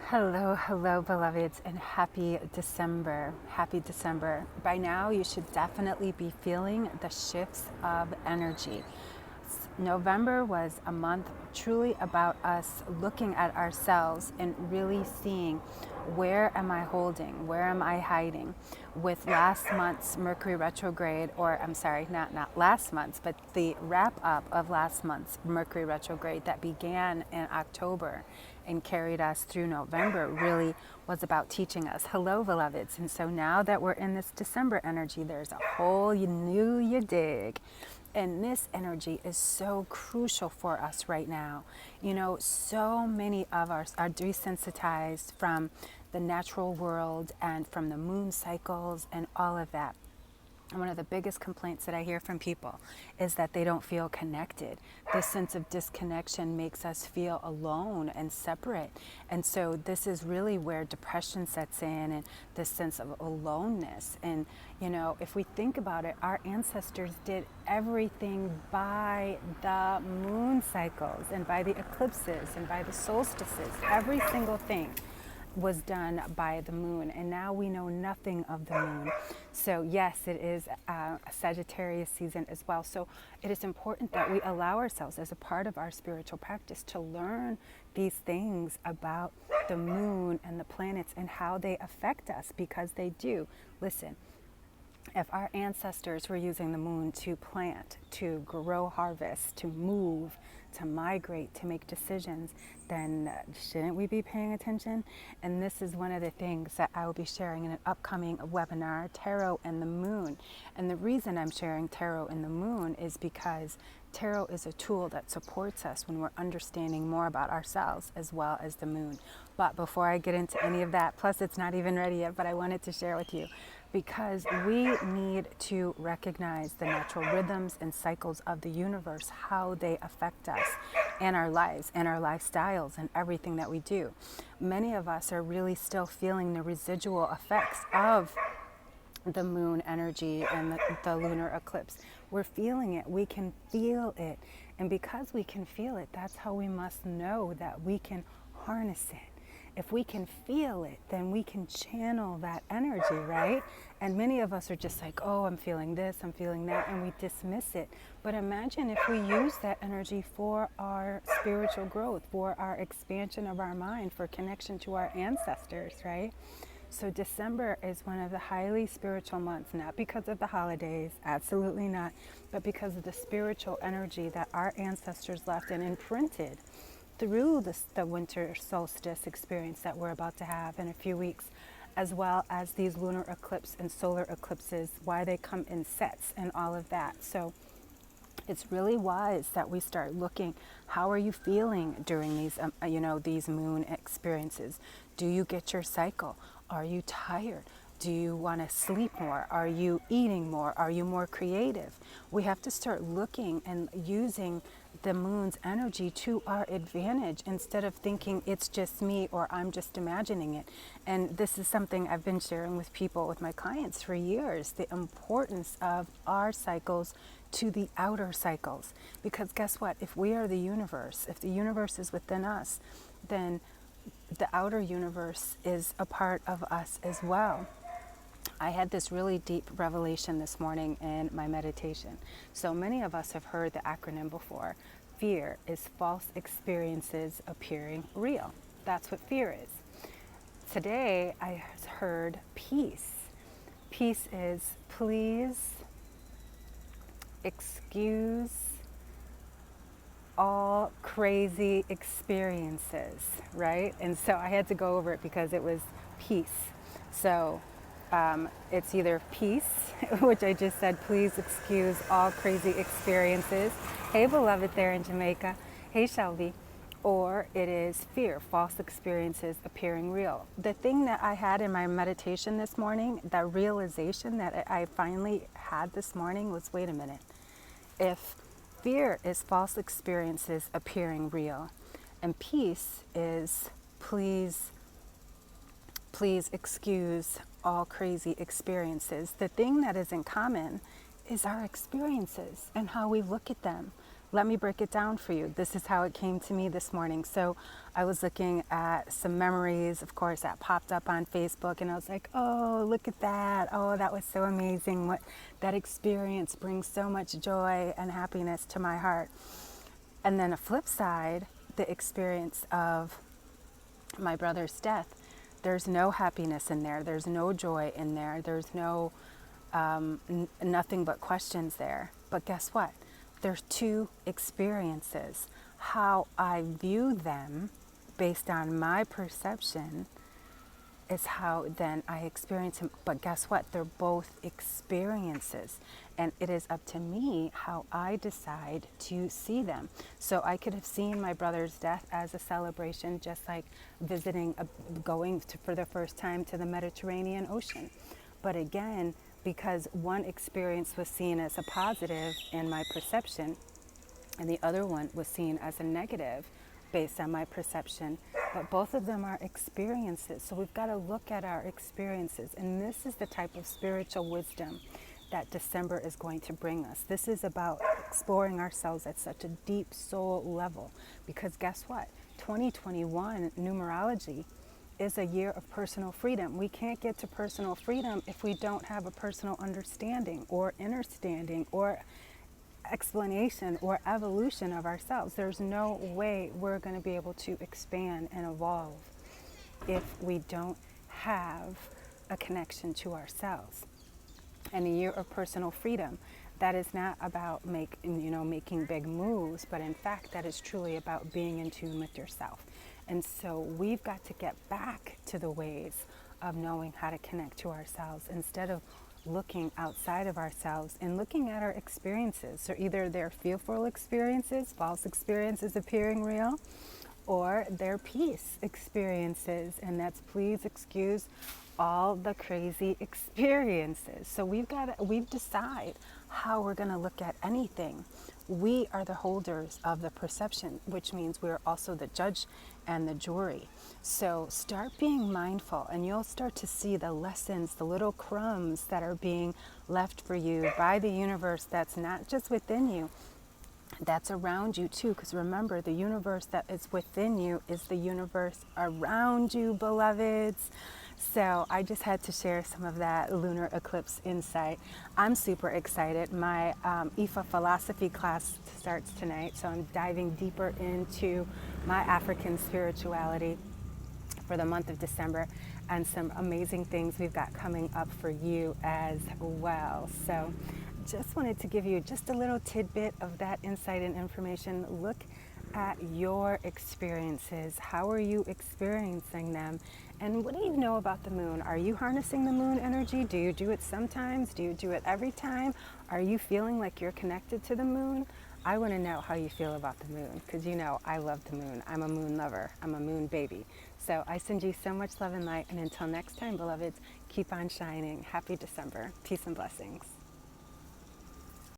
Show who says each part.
Speaker 1: Hello, hello, beloveds, and happy December. Happy December. By now, you should definitely be feeling the shifts of energy. November was a month truly about us looking at ourselves and really seeing where am I holding, where am I hiding. With last month's Mercury retrograde, or I'm sorry, not last month's, but the wrap up of last month's Mercury retrograde that began in October and carried us through November really was about teaching us. Hello, beloveds. And so now that we're in this December energy, there's a whole new you dig. And this energy is so crucial for us right now. You know, so many of us are desensitized from the natural world and from the moon cycles and all of that. And one of the biggest complaints that I hear from people is that they don't feel connected. This sense of disconnection makes us feel alone and separate. And so this is really where depression sets in, and this sense of aloneness. And, you know, if we think about it, our ancestors did everything by the moon cycles and by the eclipses and by the solstices, every single thing was done by the moon, and now we know nothing of the moon. So yes, it is a Sagittarius season as well. So it is important that we allow ourselves as a part of our spiritual practice to learn these things about the moon and the planets and how they affect us, because they do. Listen, if our ancestors were using the moon to plant, to grow harvest, to move, to migrate, to make decisions, then shouldn't we be paying attention? And this is one of the things that I will be sharing in an upcoming webinar, Tarot and the Moon. And the reason I'm sharing Tarot and the Moon is because tarot is a tool that supports us when we're understanding more about ourselves as well as the moon. But before I get into any of that, plus it's not even ready yet, but I wanted to share with you, because we need to recognize the natural rhythms and cycles of the universe, how they affect us and our lives and our lifestyles and everything that we do. Many of us are really still feeling the residual effects of the moon energy and the lunar eclipse. We're feeling it. We can feel it. And because we can feel it, that's how we must know that we can harness it. If we can feel it, then we can channel that energy, right? And many of us are just like, oh, I'm feeling this, I'm feeling that, and we dismiss it. But imagine if we use that energy for our spiritual growth, for our expansion of our mind, for connection to our ancestors, right? So December is one of the highly spiritual months, not because of the holidays, absolutely not, but because of the spiritual energy that our ancestors left and imprinted through the winter solstice experience that we're about to have in a few weeks, as well as these lunar eclipse and solar eclipses, why they come in sets and all of that. So it's really wise that we start looking, how are you feeling during these, these moon experiences? Do you get your cycle? Are you tired? Do you want to sleep more? Are you eating more? Are you more creative? We have to start looking and using the moon's energy to our advantage instead of thinking it's just me or I'm just imagining it. And this is something I've been sharing with people, with my clients for years, the importance of our cycles to the outer cycles. Because guess what? If we are the universe, if the universe is within us, then the outer universe is a part of us as well. I had this really deep revelation this morning in my meditation. So many of us have heard the acronym before. Fear is false experiences appearing real. That's what fear is. Today I heard peace. Peace is please excuse all crazy experiences, right? And so I had to go over it because it was peace. So it's either peace, which I just said, please excuse all crazy experiences. Hey, beloved there in Jamaica. Hey, Shelby. Or it is fear, false experiences appearing real. The thing that I had in my meditation this morning, that realization that I finally had this morning was, wait a minute. If fear is false experiences appearing real, and peace is please excuse all crazy experiences, the thing that is in common is our experiences and how we look at them. let me break it down for you. This is how it came to me this morning. So I was looking at some memories, of course, that popped up on Facebook, and I was like, oh, look at that. Oh, that was so amazing. What that experience brings so much joy and happiness to my heart. And then a flip side, the experience of my brother's death. There's no happiness in there. There's no joy in there. There's no nothing but questions there. But guess what? There's two experiences. How I view them based on my perception is how then I experience them. But guess what? They're both experiences. And it is up to me how I decide to see them. So I could have seen my brother's death as a celebration, just like going for the first time to the Mediterranean Ocean. But again, because one experience was seen as a positive in my perception, and the other one was seen as a negative based on my perception, but both of them are experiences. So we've got to look at our experiences, and this is the type of spiritual wisdom that December is going to bring us. This is about exploring ourselves at such a deep soul level, because guess what? 2021 numerology is a year of personal freedom. We can't get to personal freedom if we don't have a personal understanding or understanding or explanation or evolution of ourselves. There's no way we're going to be able to expand and evolve if we don't have a connection to ourselves. And a year of personal freedom, that is not about making big moves, but in fact that is truly about being in tune with yourself. And so we've got to get back to the ways of knowing how to connect to ourselves instead of looking outside of ourselves and looking at our experiences. So either they're fearful experiences, false experiences appearing real, or they're peace experiences. And that's, please excuse all the crazy experiences. So we decide how we're going to look at anything. We are the holders of the perception, which means we're also the judge and the jury. So start being mindful, and you'll start to see the lessons, the little crumbs that are being left for you by the universe that's not just within you, that's around you too. Because remember, the universe that is within you is the universe around you, beloveds. So I just had to share some of that lunar eclipse insight. I'm super excited. My IFA philosophy class starts tonight, so I'm diving deeper into my African spirituality for the month of December, and some amazing things we've got coming up for you as well. So just wanted to give you just a little tidbit of that insight and information. Look at your experiences. How are you experiencing them? And what do you know about the moon? Are you harnessing the moon energy? Do you do it sometimes? Do you do it every time? Are you feeling like you're connected to the moon? I want to know how you feel about the moon, because I love the moon. I'm a moon lover. I'm a moon baby. So I send you so much love and light. And until next time, beloveds, keep on shining. Happy December. Peace and blessings.